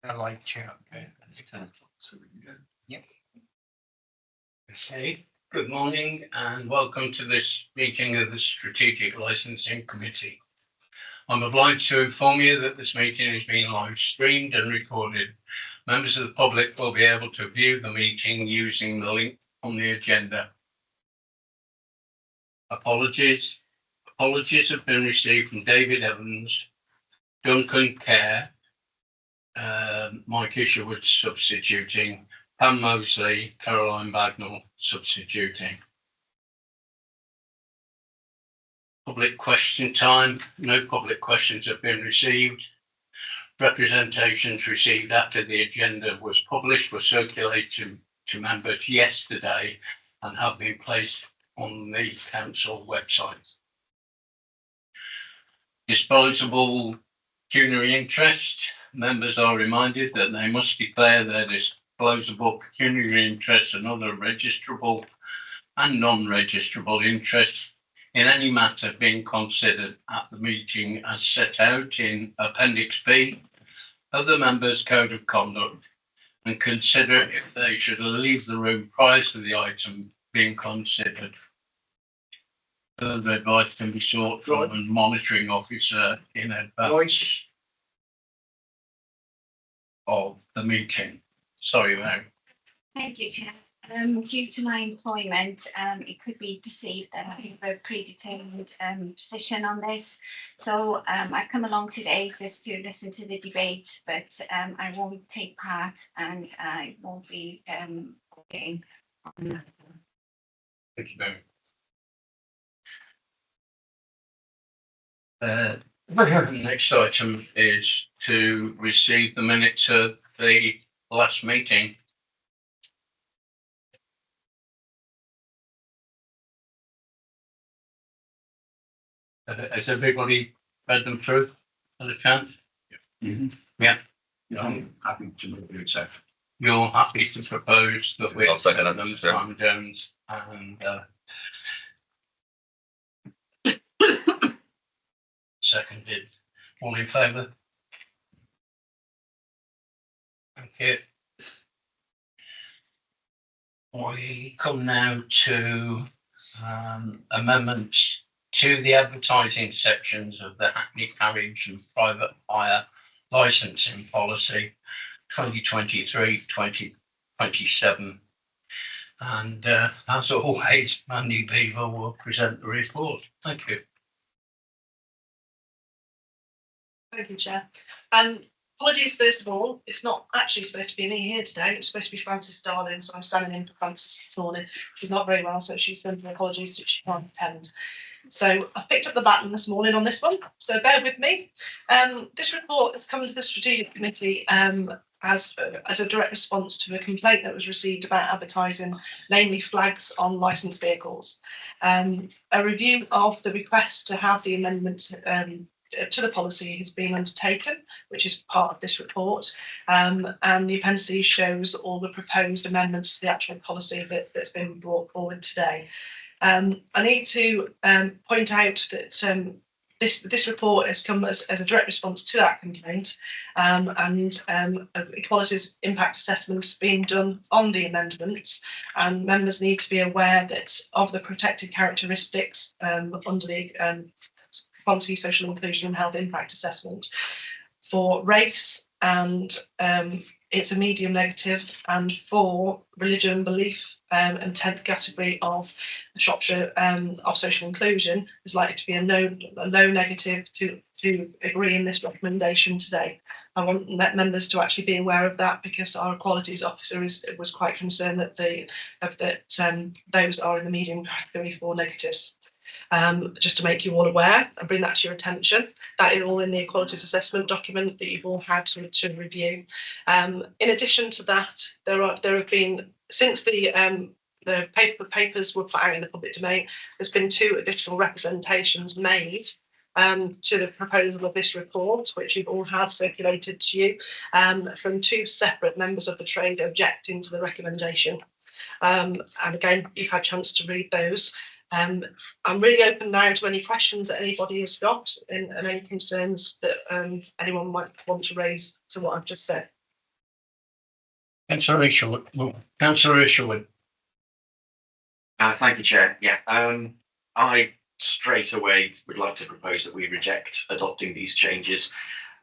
I like Chair. Okay. It's 10 o'clock, so we can go. Yep. Okay. Good morning and welcome to this meeting of the Strategic Licensing Committee. I'm obliged to inform you that this meeting is being live streamed and recorded. Members of the public will be able to view the meeting using the link on the agenda. Apologies have been received from David Evans, Duncan Kerr, Mike Isherwood substituting, Pam Mosley, Caroline Bagnall substituting. Public question time. No public questions have been received. Representations received after the agenda was published were circulated to members yesterday and have been placed on the council website. Disposable pecuniary interest. Members are reminded that they must declare their disposable pecuniary interest and other registrable and non-registrable interests in any matter being considered at the meeting as set out in Appendix B of the Members' Code of Conduct, and consider if they should leave the room prior to the item being considered. Further advice can be sought from a monitoring officer in advance of the meeting. Sorry, Mary. Thank you, Chair. Due to my employment, it could be perceived that I have a predetermined position on this. So I've come along today just to listen to the debate, but I won't take part and I won't be voting on that. Thank you, Mary. The next item is to receive the minutes of the last meeting. Has everybody read them through? Had a chance? Yeah. I'm happy to move to accept. You're happy to propose that we I'll second that, them, sir. Simon Jones and seconded. All in favour? Thank you. We come now to amendments to the advertising sections of the Hackney Carriage and Private Hire Licensing Policy 2023-2027. And as always, Mandy Beaver will present the report. Thank you. Thank you, Chair. Apologies, first of all, it's not actually supposed to be me here today. It's supposed to be Frances Darling, so I'm standing in for Frances this morning. She's not very well, so she's sending apologies that she can't attend. So I've picked up the baton this morning on this one, so bear with me. This report has come to the Strategic Committee as a direct response to a complaint that was received about advertising, namely flags on licensed vehicles. A review of the request to have the amendments to the policy has been undertaken, which is part of this report, and the appendices shows all the proposed amendments to the actual policy that's been brought forward today. I need to point out that this report has come as a direct response to that complaint, and equalities impact assessment being done on the amendments, and members need to be aware that of the protected characteristics under the Policy, Social Inclusion and Health Impact Assessment for race, and it's a medium negative, and for religion and belief and 10th category of the Shropshire of social inclusion is likely to be a low negative to agree in this recommendation today. I want members to actually be aware of that, because our equalities officer was quite concerned that those are in the medium category for negatives. Just to make you all aware and bring that to your attention, that is all in the equalities assessment document that you've all had to review. In addition to that, there have been, since the papers were put out in the public domain, there's been 2 additional representations made to the proposal of this report, which you've all had circulated to you, from 2 separate members of the trade objecting to the recommendation. And again, you've had a chance to read those. I'm really open now to any questions that anybody has got and any concerns that anyone might want to raise to what I've just said. Councillor Isherwood. Well, Councillor Isherwood. Thank you, Chair. Yeah, I straight away would like to propose that we reject adopting these changes.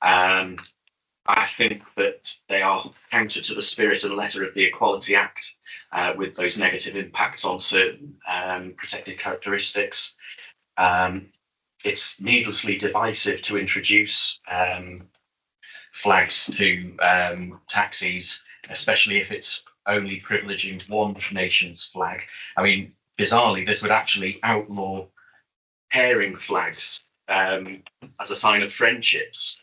I think that they are counter to the spirit and letter of the Equality Act, with those negative impacts on certain protected characteristics. It's needlessly divisive to introduce flags to taxis, especially if it's only privileging one nation's flag. I mean, bizarrely, this would actually outlaw pairing flags as a sign of friendship. So,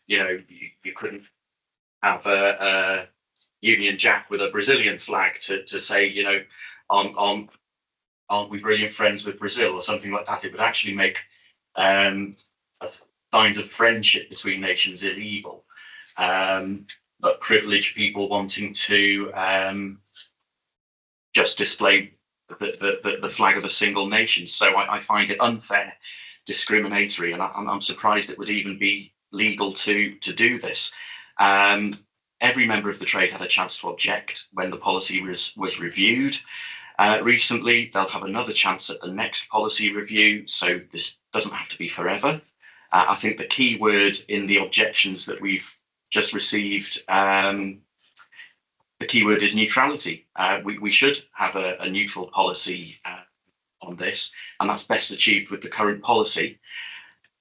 you know, you couldn't have a Union Jack with a Brazilian flag to say, you know, aren't we brilliant friends with Brazil or something like that. It would actually make signs of friendship between nations illegal, but privilege people wanting to just display the flag of a single nation. So I find it unfair, discriminatory, and I'm surprised it would even be legal to do this. Every member of the trade had a chance to object when the policy was reviewed. Recently, they'll have another chance at the next policy review, so this doesn't have to be forever. I think the key word in the objections that we've just received, the key word is neutrality. We should have a neutral policy on this, and that's best achieved with the current policy.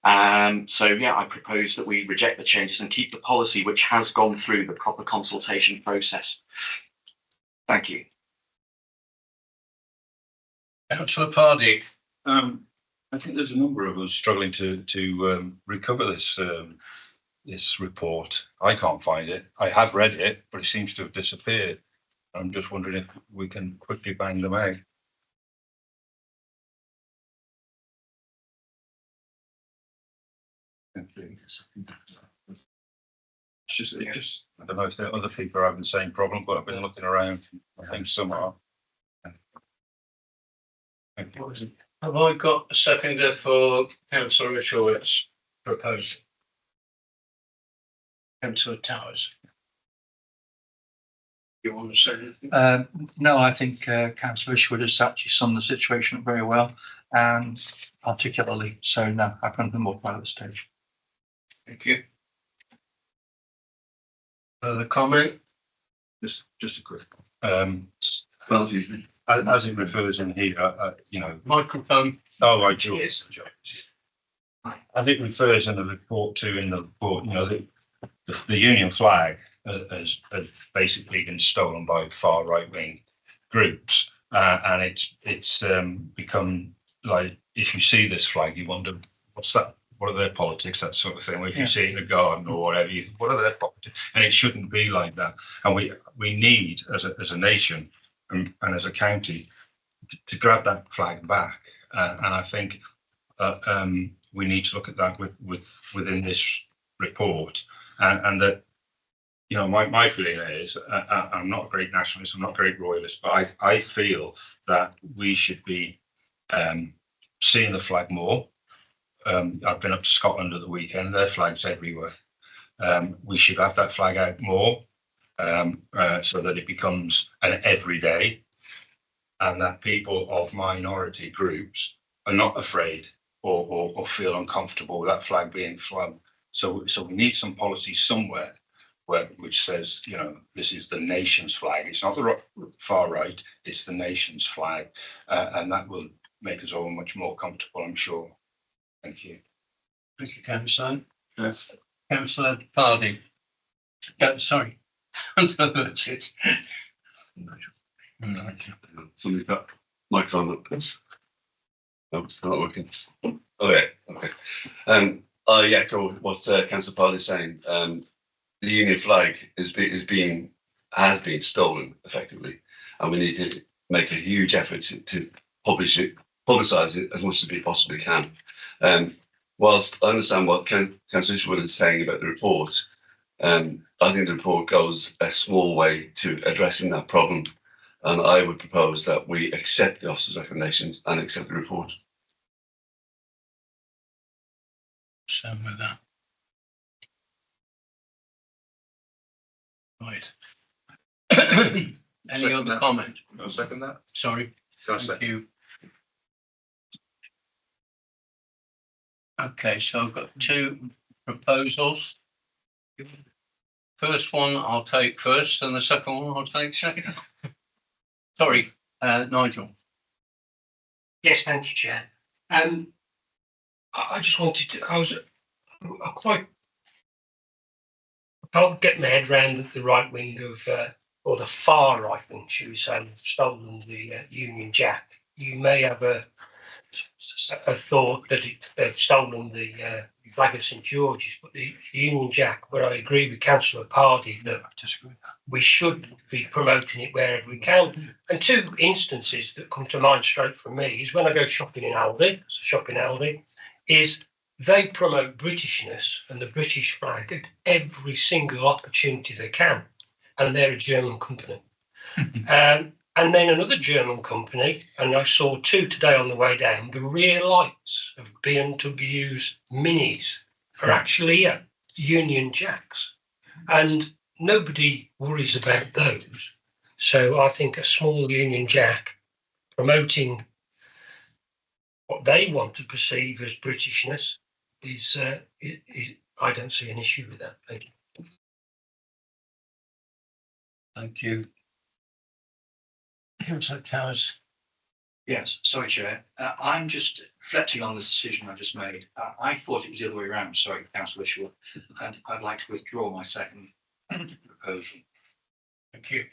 So yeah, I propose that we reject the changes and keep the policy which has gone through the proper consultation process. Thank you. Councillor Pardy. I think there's a number of us struggling to recover this this report. I can't find it. I have read it, but it seems to have disappeared. I'm just wondering if we can quickly bang them out. It's just, I don't know if there are other people are having the same problem, but I've been looking around. I think some are. Thank you. Have I got a seconder for Councillor Isherwood's proposal? Councillor Towers. You want to say anything? No, I think Councillor Isherwood has actually summed the situation up very well and articulately. So no, I've got no more part of the stage. Thank you. Further comment? Just a quick. As it refers in here, you know. Microphone. Oh, right, yours. As it refers in the report, you know, the Union flag has basically been stolen by far right wing groups, and it's become like, if you see this flag, you wonder what's that? What are their politics? That sort of thing. Well, if you see it in a garden or whatever, what are their politics? And it shouldn't be like that. And we need, as a nation and as a county, to grab that flag back. And I think we need to look at that within this report. And that, you know, my feeling is, I'm not a great nationalist, I'm not a great royalist, but I feel that we should be seeing the flag more. I've been up to Scotland at the weekend, their flags everywhere. We should have that flag out more, so that it becomes an everyday, and that people of minority groups are not afraid or feel uncomfortable with that flag being flown. So we need some policy somewhere which says, you know, this is the nation's flag. It's not the far right, it's the nation's flag, and that will make us all much more comfortable, I'm sure. Thank you. Thank you, Councillor. Yes. Councillor Pardy. Sorry. Councillor Burchett. Somebody's got mic on that, please. No, it's not working. Okay. I echo what Councillor Pardy is saying. The Union flag has been stolen effectively, and we need to make a huge effort to publicise it as much as we possibly can. Whilst I understand what Councillor Isherwood is saying about the report, I think the report goes a small way to addressing that problem, and I would propose that we accept the officer's recommendations and accept the report. Same with that. Right. Any other comment? I'll second that. Sorry, thank you. Okay, so I've got two proposals. First one I'll take first, and the second one I'll take second. Sorry, Nigel. Yes, thank you, Chair. I just wanted to, I can't get my head around that the right wing of, or the far right wing, should we say, have stolen the Union Jack. You may have a thought that they've stolen the flag of St George's, but the Union Jack, where I agree with Councillor Pardy that we should be promoting it wherever we can. And two instances that come to mind straight from me is when I go shopping in Aldi, is they promote Britishness and the British flag at every single opportunity they can, and they're a German company. And then another German company, and I saw two today on the way down, the rear lights of BMW's Minis are actually Union Jacks, and nobody worries about those. So I think a small Union Jack promoting what they want to perceive as Britishness is I don't see an issue with that. Thank you. Thank you. Councillor Towers. Yes, sorry, Chair. I'm just reflecting on this decision I just made. I thought it was the other way around. Sorry, Councillor Ishwood, and I'd like to withdraw my second proposal. Thank you.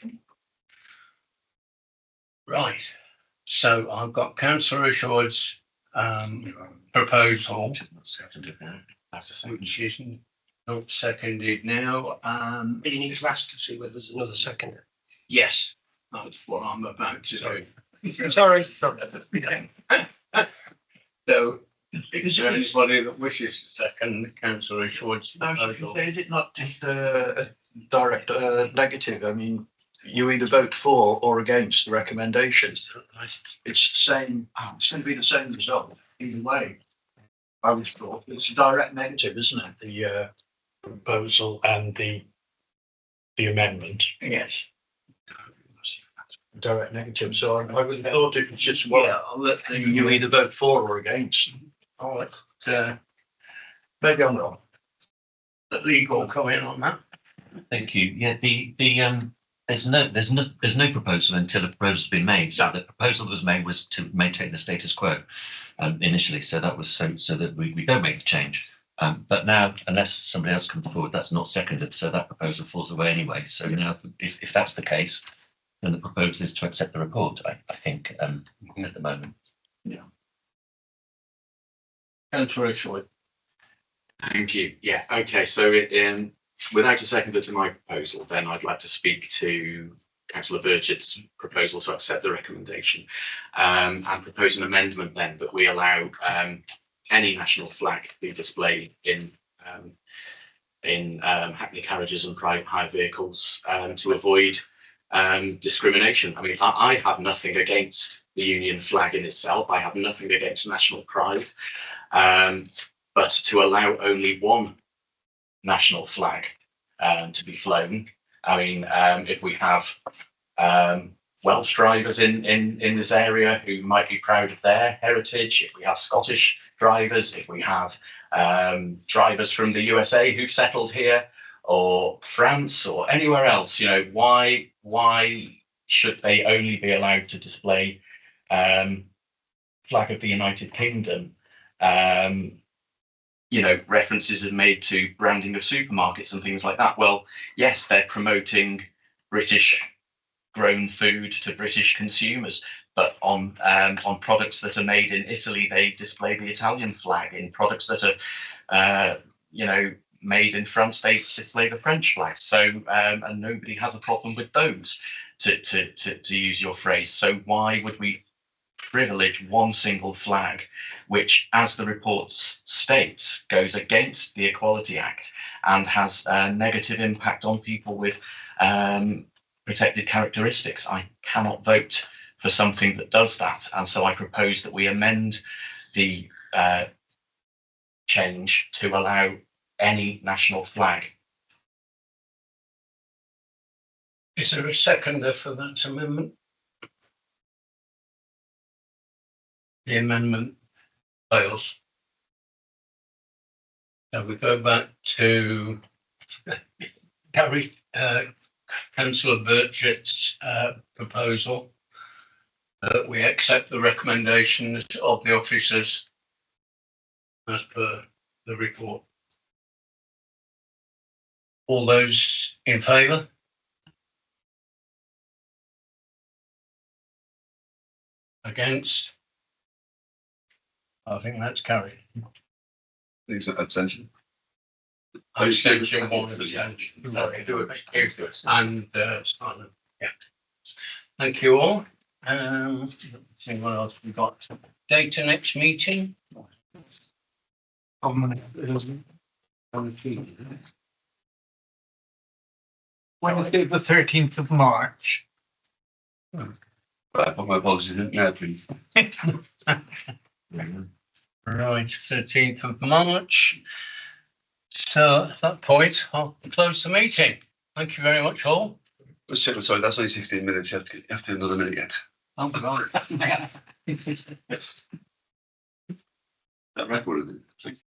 Right. So I've got Councillor Ishwood's proposal, which is not seconded now. You need to ask to see whether there's another seconder. Yes, that's what I'm about to do. Sorry. So, is there anybody that wishes to second Councillor Ishwood's proposal? Is it not just a direct negative? I mean, you either vote for or against the recommendation. It's the same. It's going to be the same result either way. I was thought it's a direct negative, isn't it? The proposal and the amendment. Yes. Direct negative. So I would have thought it was just one. Yeah, I'll let the, You either vote for or against. I'll let Maybe I'm wrong. the legal come in on that. Thank you. Yeah, there's no proposal until a proposal's been made. So the proposal that was made was to maintain the status quo initially. So that was so that we don't make a change. But now, unless somebody else comes forward, that's not seconded. So that proposal falls away anyway. So now, if that's the case, then the proposal is to accept the report. I think at the moment. Yeah. Councillor Ishwood. Thank you. Yeah. Okay. So without a seconder to my proposal, then I'd like to speak to Councillor Burchett's proposal to accept the recommendation and propose an amendment then that we allow any national flag to be displayed in hackney carriages and private hire vehicles to avoid discrimination. I mean, I have nothing against the Union flag in itself. I have nothing against national pride, but to allow only one national flag to be flown. I mean, if we have Welsh drivers in this area who might be proud of their heritage, if we have Scottish drivers, if we have drivers from the USA who've settled here, or France, or anywhere else, you know, why should they only be allowed to display flag of the United Kingdom? You know, references are made to branding of supermarkets and things like that. Well, yes, they're promoting British grown food to British consumers, but on products that are made in Italy, they display the Italian flag. In products that are, you know, made in France, they display the French flag. So, and nobody has a problem with those, to use your phrase. So why would we privilege one single flag, which, as the report states, goes against the Equality Act and has a negative impact on people with protected characteristics? I cannot vote for something that does that, and so I propose that we amend the change to allow any national flag. Is there a seconder for that amendment? The amendment fails. So we go back to Gary, councillor Burchett's proposal that we accept the recommendations of the officers as per the report. All those in favour? Against? I think that's carried. Things like abstention. Abstention, one abstention. And Simon. Yeah. Thank you all. See what else we got. Date of next meeting. Wednesday, the 13th of March. Right, put my apologies in now, please. Right, 13th of March. So at that point, I'll close the meeting. Thank you very much all. Let's check. Sorry, that's only 16 minutes. You have to do another minute yet. Oh, right. That record is it?